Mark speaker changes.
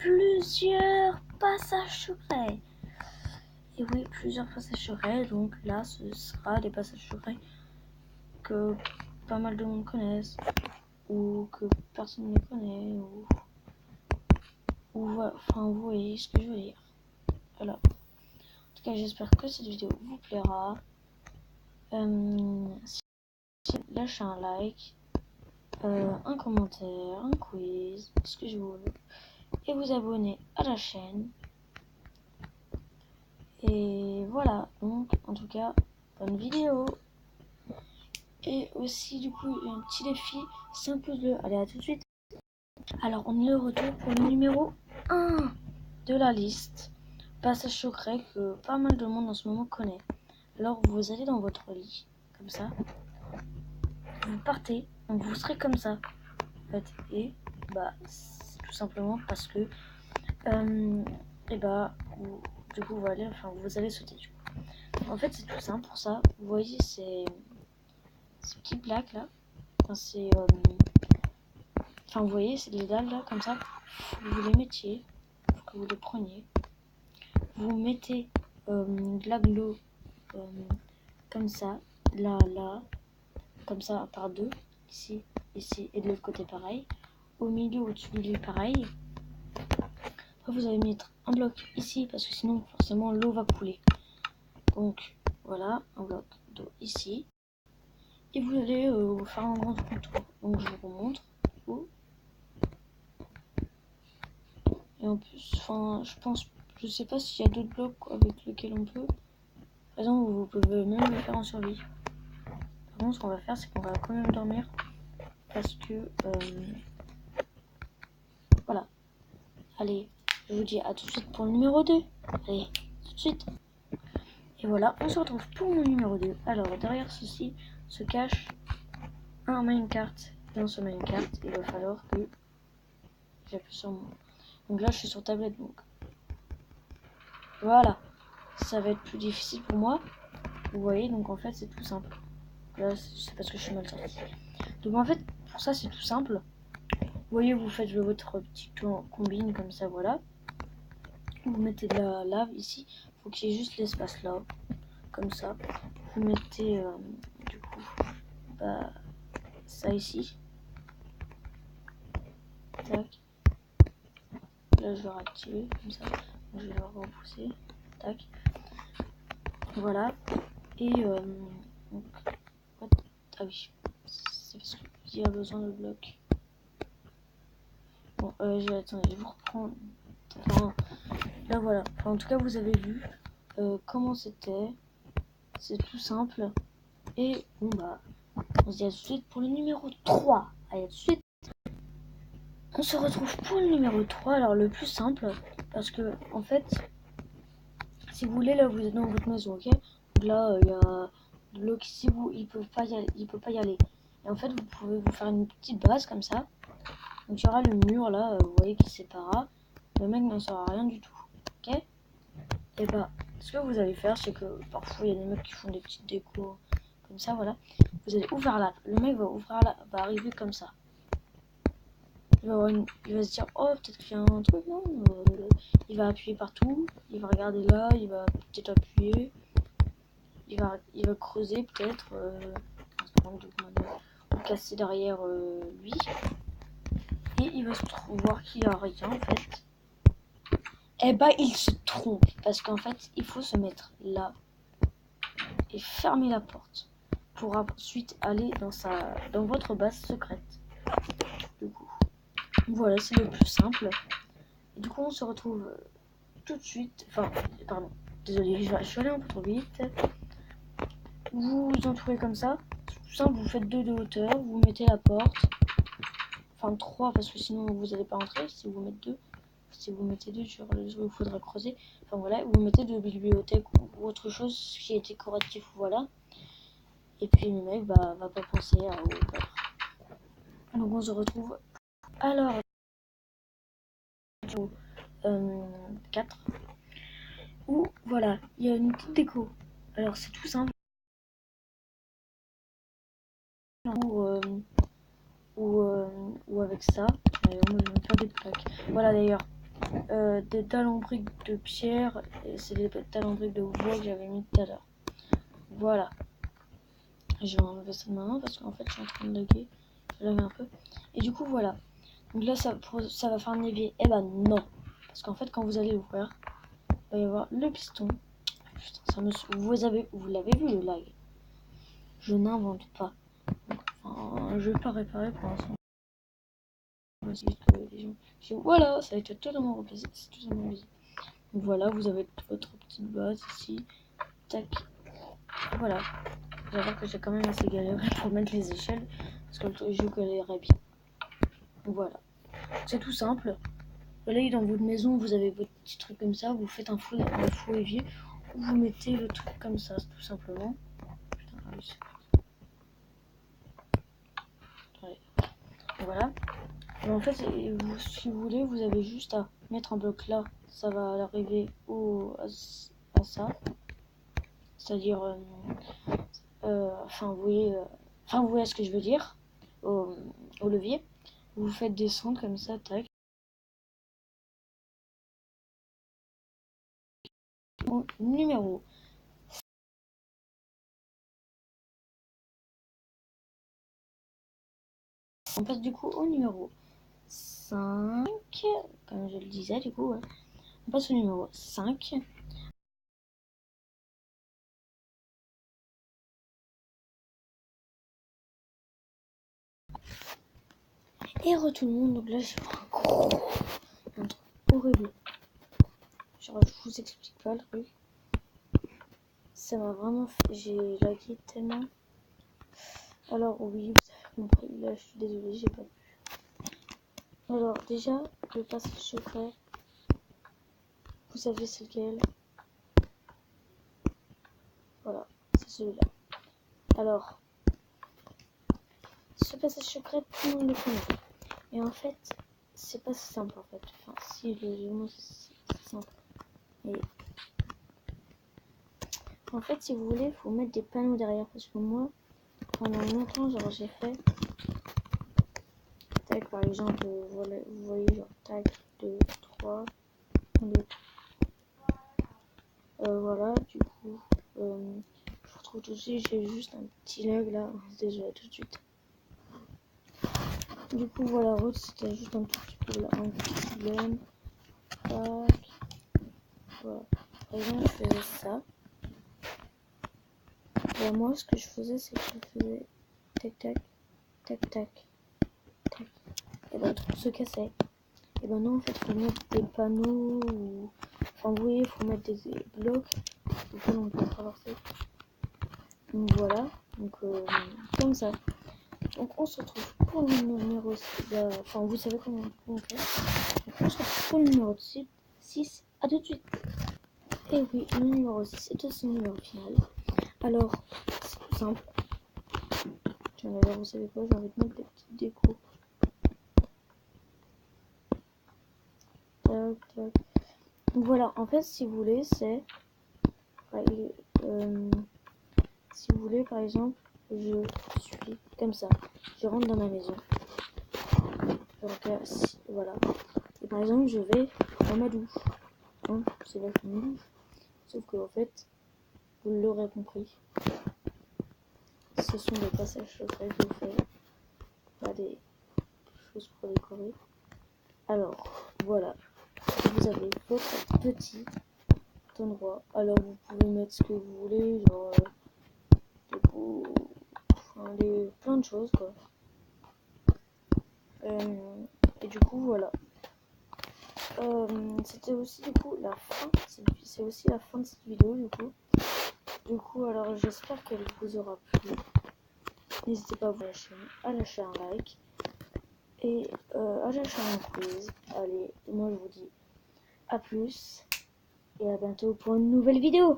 Speaker 1: plusieurs passages secrets. Et oui, plusieurs passages secrets. Donc là, ce sera des passages secrets que pas mal de monde connaissent, ou que personne ne connaît, ou voilà. Enfin, vous voyez ce que je veux dire. Voilà. En tout cas, j'espère que cette vidéo vous plaira. Lâchez un like, un commentaire, un quiz, ce que je veux, et vous abonner à la chaîne. Et voilà, donc en tout cas, bonne vidéo. Et aussi du coup un petit défi, 5 pouces bleus. Allez, à tout de suite. Alors on est le retour pour le numéro 1 de la liste. Passage secret que pas mal de monde en ce moment connaît. Alors vous allez dans votre lit, comme ça. Vous partez, donc vous serez comme ça. En fait, et bah c'est tout simplement parce que et bah du coup vous allez sauter du coup. En fait c'est tout simple pour ça. Vous voyez ces petites plaques là. Vous voyez c'est les dalles là comme ça. Vous les mettiez, que vous les preniez. Vous mettez de la glue comme ça, là, comme ça par deux, ici, ici et de l'autre côté pareil. Au milieu, au-dessus du lit pareil. Après vous allez mettre un bloc ici parce que sinon forcément l'eau va couler. Donc voilà, un bloc d'eau ici. Et vous allez faire un grand contour. Donc je vous montre. Et en plus, je sais pas s'il y a d'autres blocs avec lesquels on peut. Par exemple, vous pouvez même le faire en survie. Par contre, ce qu'on va faire, c'est qu'on va quand même dormir. Parce que voilà. Allez, je vous dis à tout de suite pour le numéro 2. Allez, tout de suite. Et voilà, on se retrouve pour le numéro 2. Alors, derrière ceci se cache un minecart. Dans ce minecart, il va falloir que j'appuie sur mon... Donc là, je suis sur tablette, donc voilà. Ça va être plus difficile pour moi. Vous voyez, donc en fait, c'est tout simple. Là, c'est parce que je suis mal sorti. Donc en fait, pour ça, c'est tout simple. Vous voyez, vous faites votre petit combine comme ça, voilà. Vous mettez de la lave ici. Il faut qu'il y ait juste l'espace là, comme ça. Vous mettez du coup ça ici. Tac. Là, je vais réactiver comme ça. Je vais le repousser. Tac. Voilà. Et donc, ah oui, c'est parce qu'il y a besoin de blocs. Bon, attendez, je vous reprends. Enfin, là voilà. Enfin, en tout cas, vous avez vu comment c'était. C'est tout simple. Et bon bah, on se dit à tout de suite pour le numéro 3. Allez, à tout de suite. On se retrouve pour le numéro 3. Alors le plus simple, parce que en fait, si vous voulez, là vous êtes dans votre maison, ok. Donc là, il y a de l'eau qui, il peut pas y aller. Et en fait, vous pouvez vous faire une petite base comme ça. Donc il y aura le mur là, vous voyez qui sépara. Le mec n'en saura rien du tout, ok. Et bah, ce que vous allez faire, c'est que parfois il y a des mecs qui font des petites décos comme ça, voilà. Vous allez ouvrir là, le mec va arriver comme ça. Il va se dire, oh peut-être qu'il y a un truc, non. Il va appuyer partout, il va regarder là, il va peut-être appuyer, il va creuser peut-être, ou casser derrière lui, et il va se voir qu'il n'y a rien en fait. Et bah il se trompe, parce qu'en fait il faut se mettre là et fermer la porte pour ensuite aller dans votre base secrète. Du coup, voilà, c'est le plus simple. Et du coup, on se retrouve tout de suite. Enfin, pardon, désolé, je suis allé un peu trop vite. Vous vous entourez comme ça. C'est tout simple, vous faites 2 de hauteur, vous mettez la porte. Enfin 3 parce que sinon vous n'allez pas entrer si vous mettez 2. Si vous mettez 2 sur le il faudra creuser. Enfin voilà, vous mettez de bibliothèque ou autre chose qui est décoratif, voilà. Et puis le mec va pas penser à ouvrir. Donc on se retrouve alors 4 où voilà, il y a une petite déco. Alors c'est tout simple. Ou avec ça. Moi je vais me faire des plaques. Voilà d'ailleurs. des dalles en briques de pierre. Et c'est des dalles en briques de bois que j'avais mis tout à l'heure. Voilà. Je vais enlever ça de ma main parce qu'en fait je suis en train de laguer. Je lave un peu. Et du coup voilà. Donc là ça va faire un évier. Eh ben non. Parce qu'en fait quand vous allez l'ouvrir, il va y avoir le piston. Putain, vous l'avez vu le lag. Je n'invente pas. Enfin, je vais pas réparer pour l'instant. Voilà, ça a été totalement replacé. C'est totalement visible. Donc voilà, vous avez votre petite base ici. Tac. Voilà. Vous allez voir que j'ai quand même assez galéré pour mettre les échelles. Parce que je galérais bien. Voilà. C'est tout simple. Là, dans votre maison, vous avez votre petit truc comme ça. Vous faites un faux évier. Vous mettez le truc comme ça, tout simplement. Putain, ah oui, voilà. Et en fait, si vous voulez, vous avez juste à mettre un bloc là. Ça va arriver à ça. C'est-à-dire, enfin, vous voyez ce que je veux dire, au levier. Vous faites descendre comme ça, tac. Au numéro. On passe du coup au numéro 5. Comme je le disais, du coup, ouais. On passe au numéro 5. Et tout le monde, donc là j'ai un truc horrible. Genre, je vous explique pas le truc. Ça m'a vraiment fait. J'ai lagué tellement. Alors, oui, vous avez compris. Là, je suis désolée, j'ai pas pu. Alors, déjà, le passage secret. Vous savez c'est lequel? Voilà, c'est celui-là. Alors, ce passage secret, tout le monde le connaît. Et en fait, c'est pas si simple en fait. Enfin, si, le c'est simple. Mais en fait, si vous voulez, il faut mettre des panneaux derrière. Parce que moi, pendant longtemps, genre, j'ai fait. Tac, par exemple, voilà, vous voyez, genre, tac, 2, 3, 2. Voilà, du coup, je vous retrouve tout de suite. J'ai juste un petit lag là. Désolé, tout de suite. Du coup, voilà, c'était juste un tout petit peu là, un petit problème. Tac. Voilà. Par exemple, je faisais ça. Et moi, ce que je faisais, c'est que je faisais tac, tac, tac, tac, tac. Et ben, le truc se cassait. Et ben, non, en fait, il faut mettre des panneaux ou. Enfin, vous voyez, il faut mettre des blocs auxquels on peut traverser. Donc voilà. Donc, comme ça. Donc, on se retrouve pour le numéro 6. Enfin, vous savez comment on fait. Donc, on se retrouve pour le numéro 6. À tout de suite. Et oui, le numéro 6 est aussi le numéro final. Alors, c'est tout simple. Tiens, d'ailleurs, vous savez quoi, j'ai envie de mettre des petites décos. Tac, tac. Donc voilà, en fait, si vous voulez, c'est... si vous voulez, par exemple, je suis comme ça. Je rentre dans ma maison. Donc, voilà. Et par exemple, je vais dans ma douche. Hein, c'est là que je me douche. Sauf que, en fait, vous l'aurez compris, ce sont des passages secrets que je fais. Pas des choses pour décorer. Alors, voilà. Vous avez votre petit endroit. Alors, vous pouvez mettre ce que vous voulez, genre des beaux, enfin, plein de choses, quoi. Et du coup, voilà. C'était aussi du coup la fin. C'est aussi la fin de cette vidéo, du coup. Du coup, alors j'espère qu'elle vous aura plu. N'hésitez pas à lâcher un like et à lâcher un quiz. Allez, moi je vous dis à plus et à bientôt pour une nouvelle vidéo.